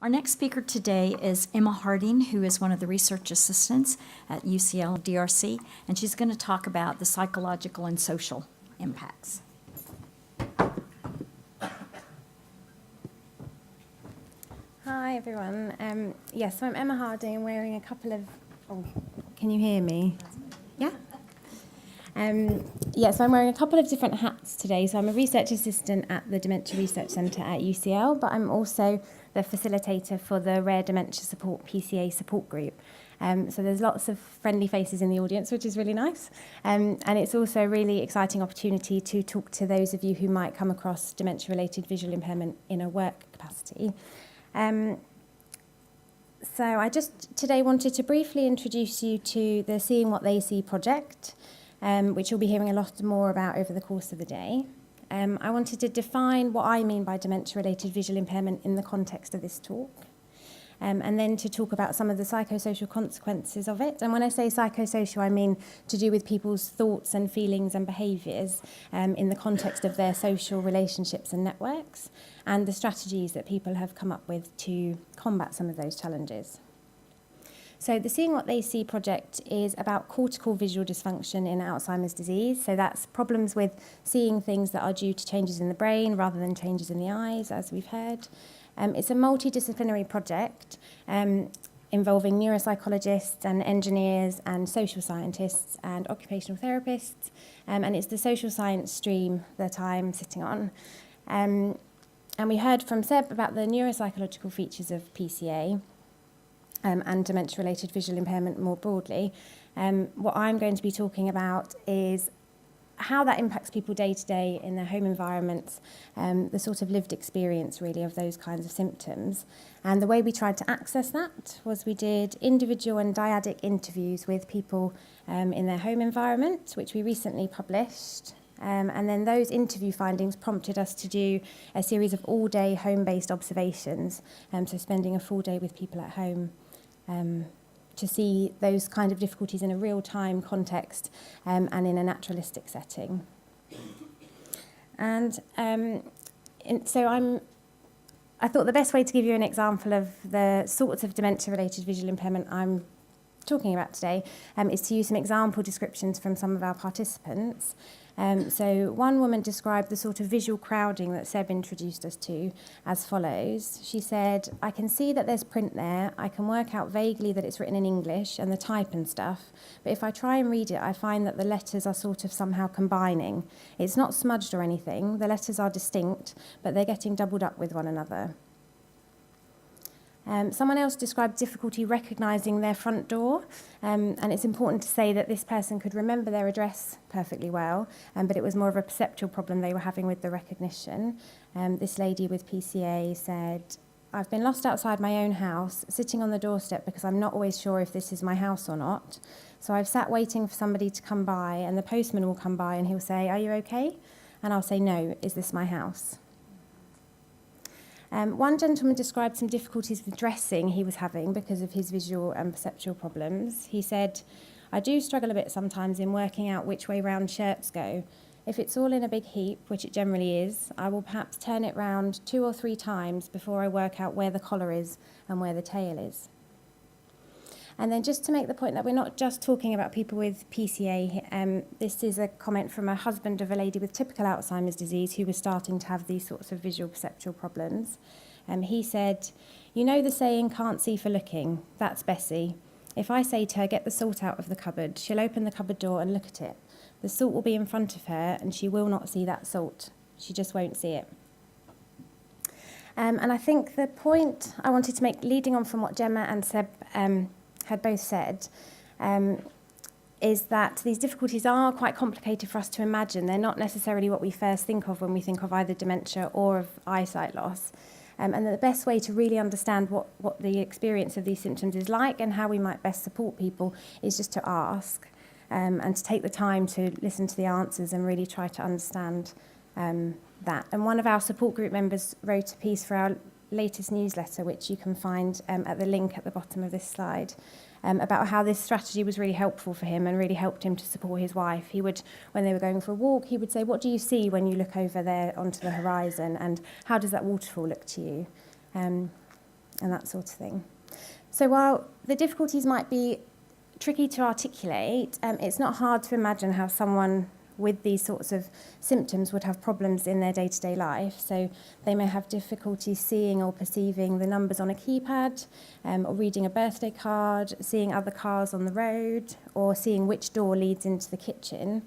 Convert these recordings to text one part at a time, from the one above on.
Our next speaker today is Emma Harding, who is one of the research assistants at UCL DRC, and she's going to talk about the psychological and social impacts. Hi everyone. Yes, so I'm Emma Harding. I'm wearing a couple of... Oh, can you hear me? Yeah? So I'm wearing a couple of different hats today. So I'm a research assistant at the Dementia Research Centre at UCL, but I'm also the facilitator for the Rare Dementia Support PCA support group. So there's lots of friendly faces in the audience, which is really nice. And it's also a really exciting opportunity to talk to those of you who might come across dementia-related visual impairment in a work capacity. So I just today wanted to briefly introduce you to the Seeing What They See project, which you'll be hearing a lot more about over the course of the day. I wanted to define what I mean by dementia-related visual impairment in the context of this talk, and then to talk about some of the psychosocial consequences of it. And when I say psychosocial, I mean to do with people's thoughts and feelings and behaviours in the context of their social relationships and networks, and the strategies that people have come up with to combat some of those challenges. So the Seeing What They See project is about cortical visual dysfunction in Alzheimer's disease. So that's problems with seeing things that are due to changes in the brain rather than changes in the eyes, as we've heard. It's a multidisciplinary project involving neuropsychologists and engineers and social scientists and occupational therapists. And it's the social science stream that I'm sitting on. And we heard from Seb about the neuropsychological features of PCA. And dementia-related visual impairment more broadly. What I'm going to be talking about is how that impacts people day to day in their home environments, the sort of lived experience really of those kinds of symptoms. And the way we tried to access that was we did individual and dyadic interviews with people in their home environment, which we recently published. And then those interview findings prompted us to do a series of all-day home-based observations, so spending a full day with people at home. To see those kind of difficulties in a real-time context and in a naturalistic setting. And I thought the best way to give you an example of the sorts of dementia-related visual impairment I'm talking about today is to use some example descriptions from some of our participants. So one woman described the sort of visual crowding that Seb introduced us to as follows. She said, "I can see that there's print there. I can work out vaguely that it's written in English and the type and stuff. But if I try and read it, I find that the letters are sort of somehow combining. It's not smudged or anything. The letters are distinct, but they're getting doubled up with one another." Someone else described difficulty recognising their front door, and it's important to say that this person could remember their address perfectly well, but it was more of a perceptual problem they were having with the recognition. This lady with PCA said, "I've been lost outside my own house, sitting on the doorstep because I'm not always sure if this is my house or not. So I've sat waiting for somebody to come by, and the postman will come by and he'll say, 'Are you okay?' And I'll say, 'No, is this my house?'" One gentleman described some difficulties with dressing he was having because of his visual and perceptual problems. He said, "I do struggle a bit sometimes in working out which way round shirts go. If it's all in a big heap, which it generally is, I will perhaps turn it round 2 or 3 times before I work out where the collar is and where the tail is." And then just to make the point that we're not just talking about people with PCA, this is a comment from a husband of a lady with typical Alzheimer's disease who was starting to have these sorts of visual perceptual problems. He said, "You know the saying, can't see for looking? That's Bessie. If I say to her, get the salt out of the cupboard, she'll open the cupboard door and look at it. The salt will be in front of her and she will not see that salt. She just won't see it." And I think the point I wanted to make, leading on from what Gemma and Seb had both said, is that these difficulties are quite complicated for us to imagine. They're not necessarily what we first think of when we think of either dementia or of eyesight loss. And the best way to really understand what the experience of these symptoms is like and how we might best support people is just to ask and to take the time to listen to the answers and really try to understand that. And one of our support group members wrote a piece for our latest newsletter, which you can find at the link at the bottom of this slide, about how this strategy was really helpful for him and really helped him to support his wife. He would, when they were going for a walk, he would say, "What do you see when you look over there onto the horizon, and how does that waterfall look to you?" and that sort of thing. So while the difficulties might be tricky to articulate, it's not hard to imagine how someone with these sorts of symptoms would have problems in their day-to-day life. So they may have difficulty seeing or perceiving the numbers on a keypad, or reading a birthday card, seeing other cars on the road, or seeing which door leads into the kitchen.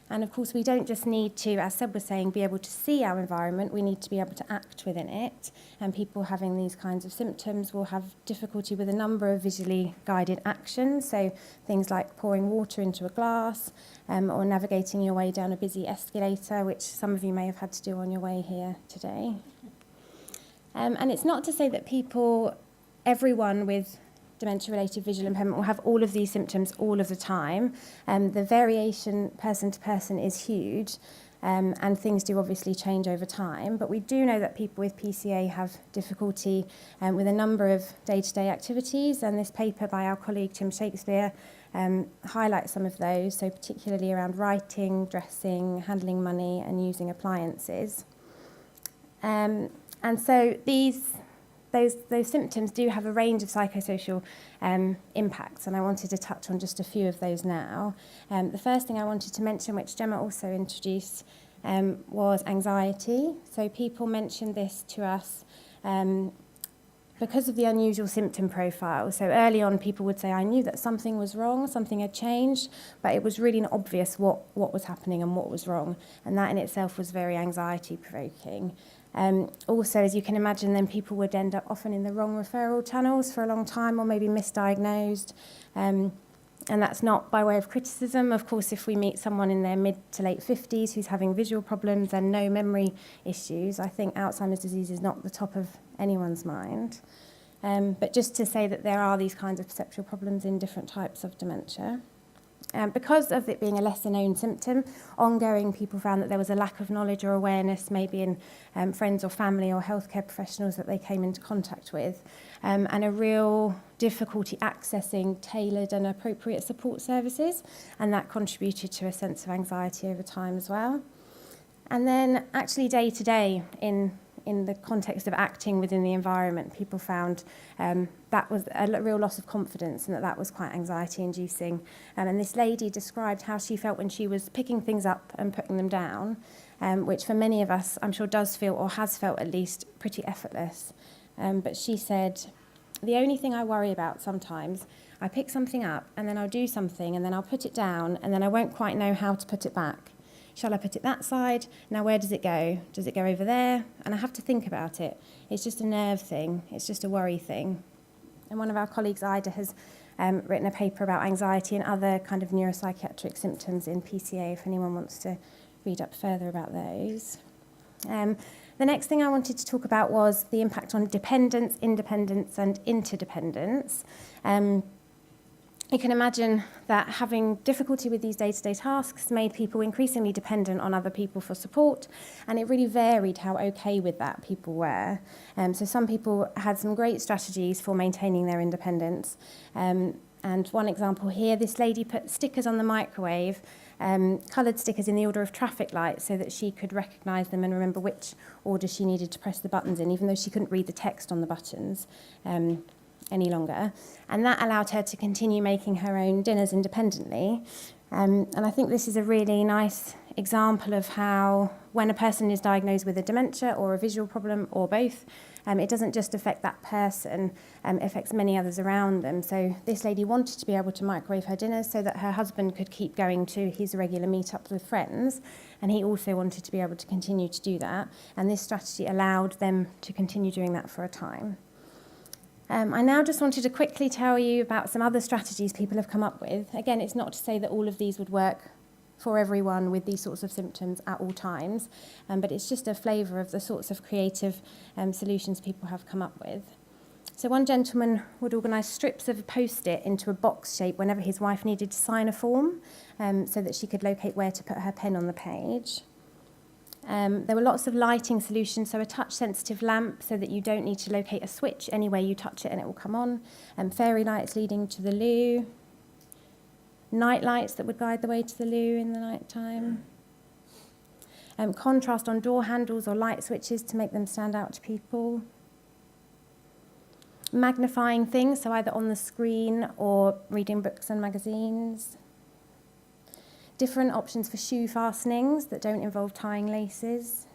And of course, we don't just need to, as Seb was saying, be able to see our environment, we need to be able to act within it. And people having these kinds of symptoms will have difficulty with a number of visually guided actions. So things like pouring water into a glass, or navigating your way down a busy escalator, which some of you may have had to do on your way here today. And it's not to say that everyone with dementia-related visual impairment will have all of these symptoms all of the time. The variation person to person is huge, and things do obviously change over time. But we do know that people with PCA have difficulty with a number of day-to-day activities, and this paper by our colleague Tim Shakespeare highlights some of those, so particularly around writing, dressing, handling money, and using appliances. And so those symptoms do have a range of psychosocial impacts, and I wanted to touch on just a few of those now. The first thing I wanted to mention, which Gemma also introduced, was anxiety. So people mentioned this to us because of the unusual symptom profile. So early on, people would say, I knew that something was wrong, something had changed, but it was really not obvious what was happening and what was wrong. And that in itself was very anxiety-provoking. Also, as you can imagine, then people would end up often in the wrong referral channels for a long time, or maybe misdiagnosed. And that's not by way of criticism. Of course, if we meet someone in their mid to late 50s who's having visual problems and no memory issues, I think Alzheimer's disease is not the top of anyone's mind. But just to say that there are these kinds of perceptual problems in different types of dementia. Because of it being a lesser-known symptom, ongoing people found that there was a lack of knowledge or awareness, maybe in friends or family or healthcare professionals that they came into contact with, and a real difficulty accessing tailored and appropriate support services, and that contributed to a sense of anxiety over time as well. And then actually day-to-day in the context of acting within the environment, people found that was a real loss of confidence, and that was quite anxiety-inducing. And this lady described how she felt when she was picking things up and putting them down, which for many of us, I'm sure, does feel, or has felt at least, pretty effortless. But she said, the only thing I worry about sometimes, I pick something up, and then I'll do something, and then I'll put it down, and then I won't quite know how to put it back. Shall I put it that side? Now where does it go? Does it go over there? And I have to think about it. It's just a nerve thing. It's just a worry thing. And one of our colleagues, Ida, has written a paper about anxiety and other kind of neuropsychiatric symptoms in PCA, if anyone wants to read up further about those. The next thing I wanted to talk about was the impact on dependence, independence, and interdependence. You can imagine that having difficulty with these day-to-day tasks made people increasingly dependent on other people for support, and it really varied how okay with that people were. So some people had some great strategies for maintaining their independence. And one example here, this lady put stickers on the microwave, coloured stickers in the order of traffic lights so that she could recognise them and remember which order she needed to press the buttons in, even though she couldn't read the text on the buttons any longer. And that allowed her to continue making her own dinners independently. And I think this is a really nice example of how when a person is diagnosed with a dementia or a visual problem or both, it doesn't just affect that person, it affects many others around them. So this lady wanted to be able to microwave her dinners so that her husband could keep going to his regular meetups with friends, and he also wanted to be able to continue to do that. And this strategy allowed them to continue doing that for a time. I now just wanted to quickly tell you about some other strategies people have come up with. Again, it's not to say that all of these would work for everyone with these sorts of symptoms at all times, but it's just a flavour of the sorts of creative solutions people have come up with. So one gentleman would organise strips of Post-it into a box shape whenever his wife needed to sign a form, so that she could locate where to put her pen on the page. There were lots of lighting solutions, so a touch-sensitive lamp so that you don't need to locate a switch anywhere you touch it and it will come on. Fairy lights leading to the loo. Night lights that would guide the way to the loo in the night time. Contrast on door handles or light switches to make them stand out to people. Magnifying things, so either on the screen or reading books and magazines. Different options for shoe fastenings that don't involve tying laces.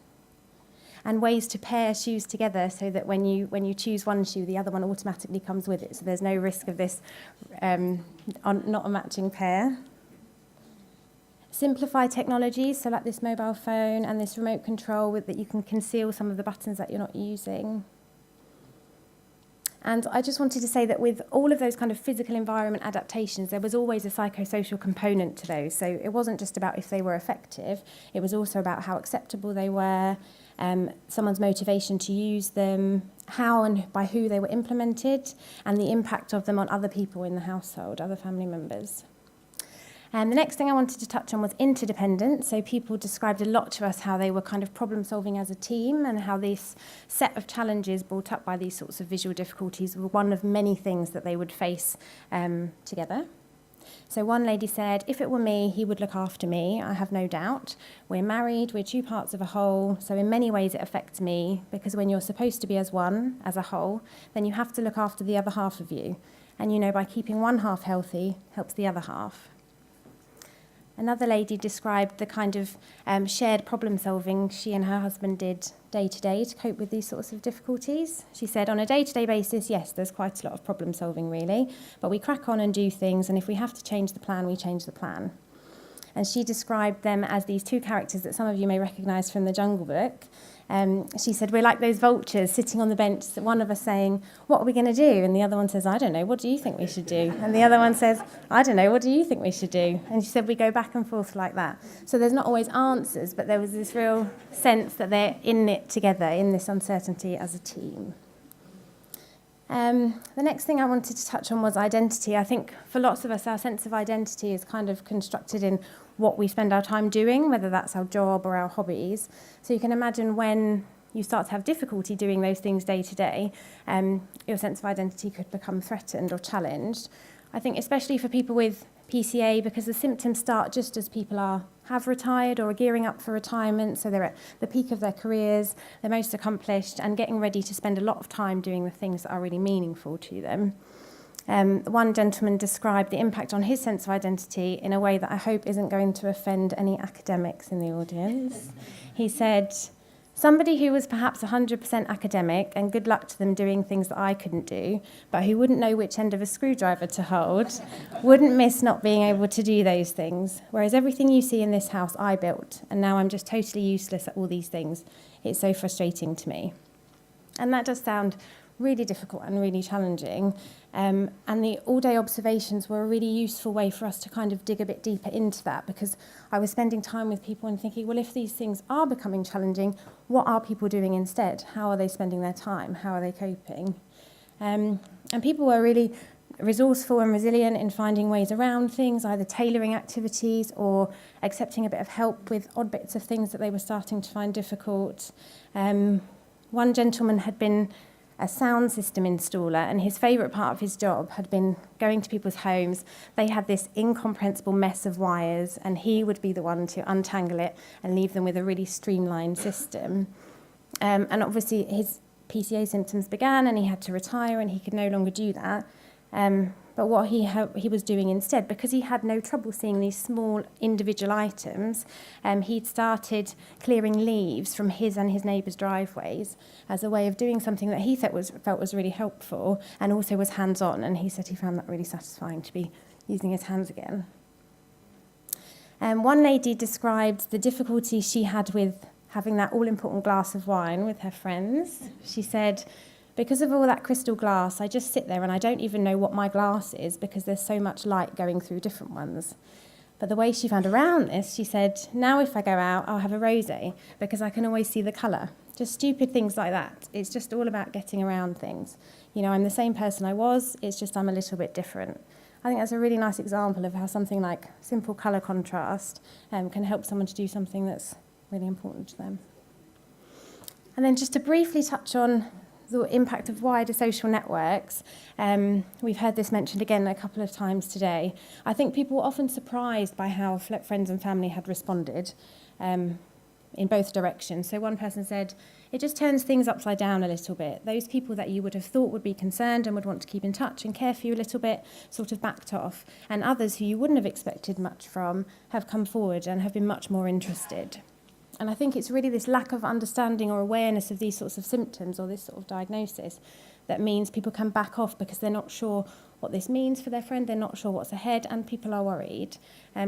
And ways to pair shoes together so that when you choose one shoe, the other one automatically comes with it. So there's no risk of this not a matching pair. Simplify technologies, so like this mobile phone and this remote control that you can conceal some of the buttons that you're not using. And I just wanted to say that with all of those kind of physical environment adaptations, there was always a psychosocial component to those. So it wasn't just about if they were effective, it was also about how acceptable they were, someone's motivation to use them, how and by who they were implemented, and the impact of them on other people in the household, other family members. The next thing I wanted to touch on was interdependence. So people described a lot to us how they were kind of problem solving as a team and how this set of challenges brought up by these sorts of visual difficulties were one of many things that they would face together. So one lady said, if it were me, he would look after me, I have no doubt. We're married, we're two parts of a whole, so in many ways it affects me, because when you're supposed to be as one, as a whole, then you have to look after the other half of you. And you know, by keeping one half healthy, helps the other half. Another lady described the kind of shared problem solving she and her husband did day to day to cope with these sorts of difficulties. She said, on a day-to-day basis, yes, there's quite a lot of problem solving really, but we crack on and do things, and if we have to change the plan, we change the plan. And she described them as these two characters that some of you may recognise from the Jungle Book. She said, we're like those vultures sitting on the bench, one of us saying, what are we going to do? And the other one says, I don't know, what do you think we should do? And the other one says, I don't know, what do you think we should do? And she said, we go back and forth like that. So there's not always answers, but there was this real sense that they're in it together, in this uncertainty as a team. The next thing I wanted to touch on was identity. I think for lots of us, our sense of identity is kind of constructed in what we spend our time doing, whether that's our job or our hobbies. So you can imagine when you start to have difficulty doing those things day to day, your sense of identity could become threatened or challenged. I think especially for people with PCA, because the symptoms start just as people have retired or are gearing up for retirement, so they're at the peak of their careers, they're most accomplished and getting ready to spend a lot of time doing the things that are really meaningful to them. One gentleman described the impact on his sense of identity in a way that I hope isn't going to offend any academics in the audience. He said, somebody who was perhaps 100% academic, and good luck to them doing things that I couldn't do, but who wouldn't know which end of a screwdriver to hold, wouldn't miss not being able to do those things. Whereas everything you see in this house, I built, and now I'm just totally useless at all these things. It's so frustrating to me. And that does sound really difficult and really challenging. And the all-day observations were a really useful way for us to kind of dig a bit deeper into that, because I was spending time with people and thinking, well, if these things are becoming challenging, what are people doing instead? How are they spending their time? How are they coping? And people were really resourceful and resilient in finding ways around things, either tailoring activities or accepting a bit of help with odd bits of things that they were starting to find difficult. One gentleman had been a sound system installer, and his favourite part of his job had been going to people's homes. They had this incomprehensible mess of wires, and he would be the one to untangle it and leave them with a really streamlined system. And obviously his PCA symptoms began, and he had to retire, and he could no longer do that. But what he was doing instead, because he had no trouble seeing these small individual items, he'd started clearing leaves from his and his neighbours' driveways as a way of doing something that he felt was really helpful and also was hands-on. And he said he found that really satisfying to be using his hands again. One lady described the difficulty she had with having that all-important glass of wine with her friends. She said, because of all that crystal glass, I just sit there and I don't even know what my glass is because there's so much light going through different ones. But the way she found around this, she said, now if I go out, I'll have a rosé because I can always see the colour. Just stupid things like that. It's just all about getting around things. You know, I'm the same person I was, it's just I'm a little bit different. I think that's a really nice example of how something like simple colour contrast can help someone to do something that's really important to them. And then just to briefly touch on the impact of wider social networks. We've heard this mentioned again a couple of times today. I think people were often surprised by how friends and family had responded. in both directions. So one person said, it just turns things upside down a little bit. Those people that you would have thought would be concerned and would want to keep in touch and care for you a little bit sort of backed off. And others who you wouldn't have expected much from have come forward and have been much more interested. And I think it's really this lack of understanding or awareness of these sorts of symptoms or this sort of diagnosis that means people can back off because they're not sure what this means for their friend, they're not sure what's ahead, and people are worried.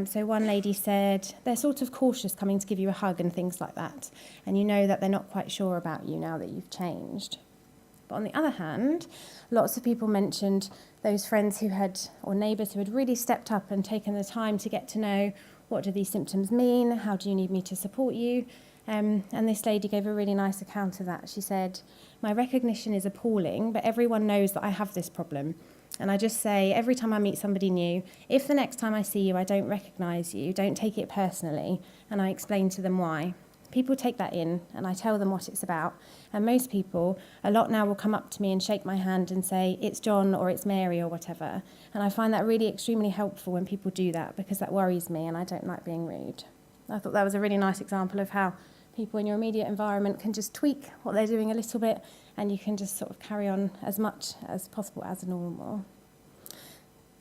So one lady said they're sort of cautious coming to give you a hug and things like that, and you know that they're not quite sure about you now that you've changed. But on the other hand, lots of people mentioned those friends who had, or neighbours who had really stepped up and taken the time to get to know, what do these symptoms mean? How do you need me to support you? And this lady gave a really nice account of that. She said, my recognition is appalling, but everyone knows that I have this problem. And I just say, every time I meet somebody new, if the next time I see you I don't recognise you, don't take it personally. And I explain to them why. People take that in, and I tell them what it's about. And most people, a lot now, will come up to me and shake my hand and say, it's John or it's Mary or whatever. And I find that really extremely helpful when people do that, because that worries me and I don't like being rude. I thought that was a really nice example of how people in your immediate environment can just tweak what they're doing a little bit, and you can just sort of carry on as much as possible as normal.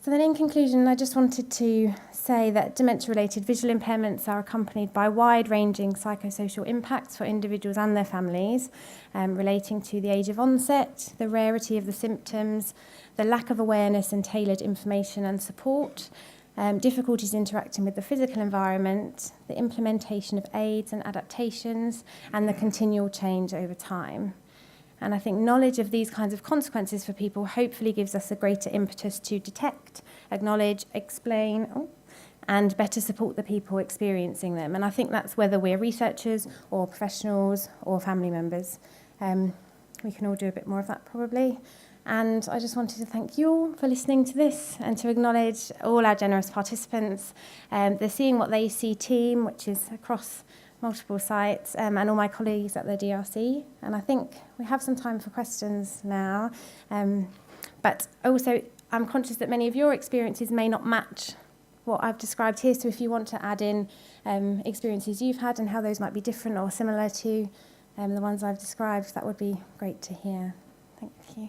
So then in conclusion, I just wanted to say that dementia-related visual impairments are accompanied by wide-ranging psychosocial impacts for individuals and their families, relating to the age of onset, the rarity of the symptoms, the lack of awareness and tailored information and support, difficulties interacting with the physical environment, the implementation of aids and adaptations, and the continual change over time. And I think knowledge of these kinds of consequences for people hopefully gives us a greater impetus to detect, acknowledge, explain, and better support the people experiencing them. And I think that's whether we're researchers or professionals or family members. We can all do a bit more of that probably. And I just wanted to thank you all for listening to this and to acknowledge all our generous participants, the Seeing What They See team, which is across multiple sites, and all my colleagues at the DRC. And I think we have some time for questions now. But also, I'm conscious that many of your experiences may not match what I've described here. So if you want to add in experiences you've had and how those might be different or similar to the ones I've described, that would be great to hear. Thank you.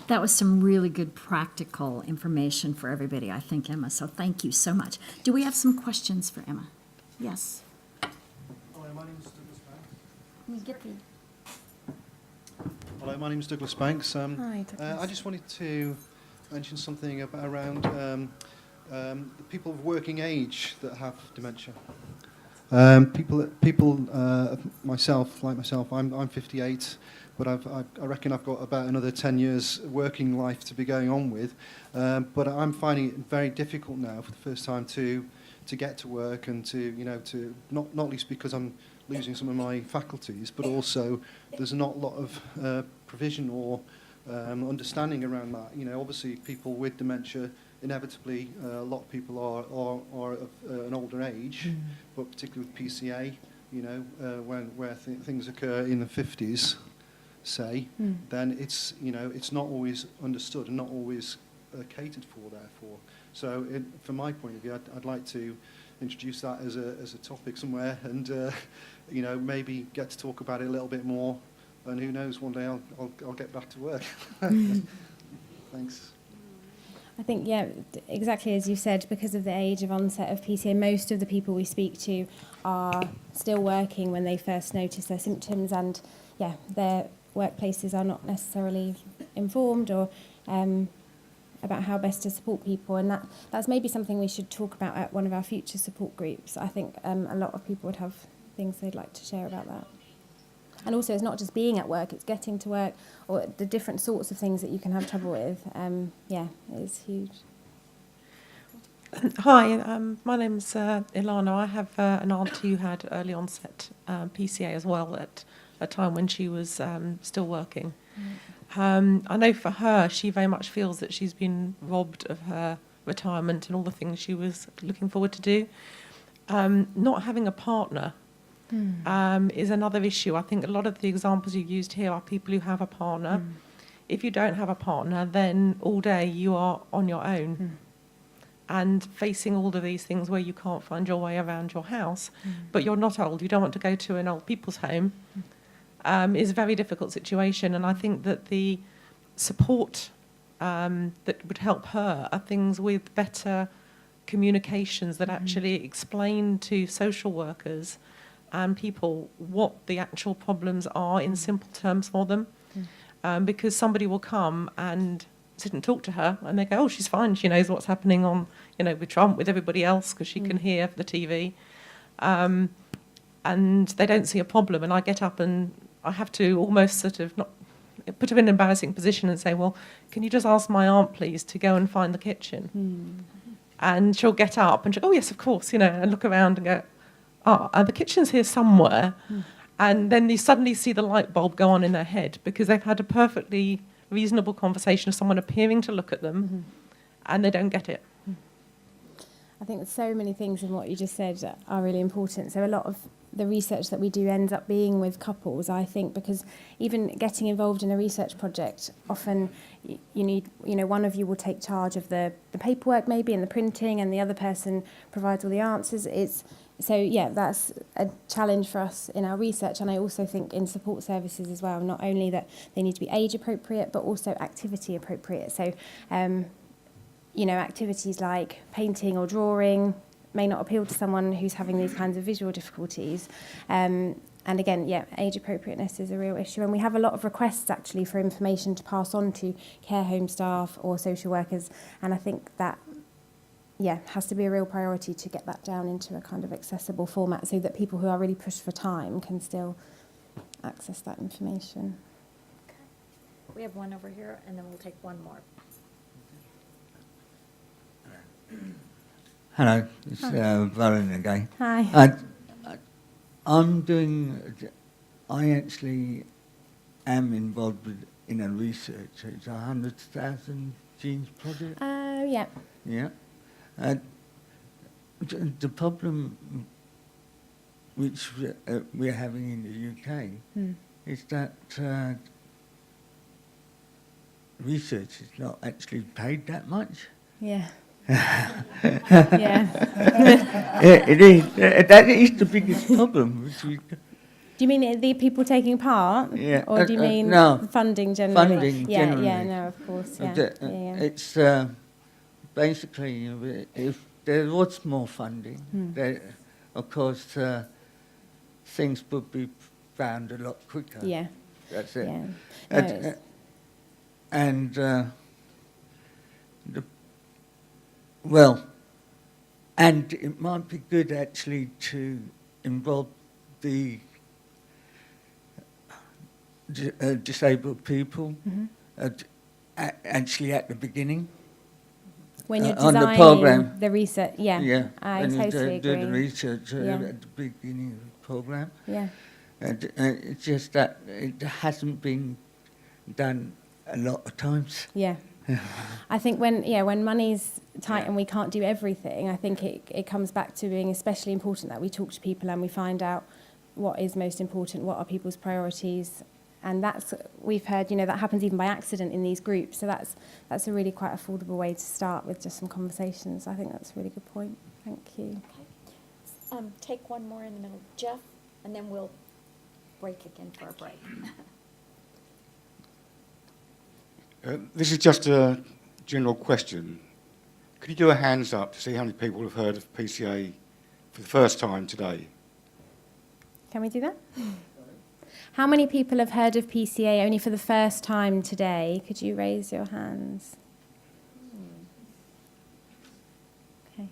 That was some really good practical information for everybody, I think, Emma. So thank you so much. Do we have some questions for Emma? Yes. Hello, my name's Douglas Banks. Can you get the... Hello, my name's Douglas Banks. Hi, Douglas. I just wanted to mention something around the people of working age that have dementia. Myself, I'm 58. But I reckon I've got about another 10 years working life to be going on with. But I'm finding it very difficult now for the first time to get to work and to not least because I'm losing some of my faculties, but also there's not a lot of provision or understanding around that. Obviously people with dementia, inevitably a lot of people are of an older age, but particularly with PCA, where things occur in the 50s. Then it's not always understood and not always catered for. Therefore, so from my point of view, I'd like to introduce that as a topic somewhere, and maybe get to talk about it a little bit more. And who knows, one day I'll get back to work. Thanks. I think, yeah, exactly as you said, because of the age of onset of PCA, most of the people we speak to are still working when they first notice their symptoms, and their workplaces are not necessarily informed or about how best to support people, and that's maybe something we should talk about at one of our future support groups. I think a lot of people would have things they'd like to share about that. And also, it's not just being at work, it's getting to work, or the different sorts of things that you can have trouble with. It is huge. Hi, my name's Ilana. I have an aunt who had early onset PCA as well at a time when she was still working. I know for her, she very much feels that she's been robbed of her retirement and all the things she was looking forward to do. Not having a partner is another issue. I think a lot of the examples you used here are people who have a partner. if you don't have a partner, then all day you are on your own. And facing all of these things where you can't find your way around your house, but you're not old, you don't want to go to an old people's home, is a very difficult situation. And I think that the support that would help her are things with better communications that actually explain to social workers and people what the actual problems are in simple terms for them. Because somebody will come and sit and talk to her and they go, oh, she's fine, she knows what's happening on, with Trump, with everybody else, because she can hear the TV. And they don't see a problem. And I get up and I have to almost sort of not put her in an embarrassing position and say, well, can you just ask my aunt, please, to go and find the kitchen? And she'll get up and she'll, oh, yes, of course, and look around and go, the kitchen's here somewhere. And then you suddenly see the light bulb go on in their head because they've had a perfectly reasonable conversation of someone appearing to look at them and they don't get it. I think so many things in what you just said are really important. So a lot of the research that we do ends up being with couples, I think, because even getting involved in a research project, often you need, one of you will take charge of the paperwork maybe and the printing, and the other person provides all the answers. That's a challenge for us in our research, and I also think in support services as well, not only that they need to be age appropriate, but also activity appropriate. So, activities like painting or drawing may not appeal to someone who's having these kinds of visual difficulties. And again, age appropriateness is a real issue. And we have a lot of requests actually for information to pass on to care home staff or social workers. And I think that, has to be a real priority to get that down into a kind of accessible format so that people who are really pushed for time can still access that information. Okay. We have one over here, and then we'll take one more. Hello, it's Roland again. Hi. I actually am involved in a research. It's a 100,000 Genes project. Yeah. Yeah. The problem which we're having in the UK is that research is not actually paid that much. Yeah. Yeah, it is. That is the biggest problem. Do you mean the people taking part? Yeah. Or do you mean no, funding generally? Funding generally. Yeah, no, of course. Yeah. It's basically, if there was more funding, there, of course, things would be found a lot quicker. Yeah. That's it. Yeah. And it might be good actually to involve the disabled people actually at the beginning. When you're on designing the program. the research, Yeah, I when totally you do agree. the research Yeah. at the beginning of the program. Yeah. And it's just that it hasn't been done a lot of times. Yeah. I think when money's tight and we can't do everything, I think it comes back to being especially important that we talk to people and we find out what is most important, what are people's priorities. And we've heard, that happens even by accident in these groups. So that's a really quite affordable way to start with just some conversations. I think that's a really good point. Thank you. Okay. Take one more in the middle. Jeff, and then we'll break again for a break. This is just a general question. Could you do a hands up to see how many people have heard of PCA for the first time today? Can we do that? How many people have heard of PCA only for the first time today? Could you raise your hands? Okay.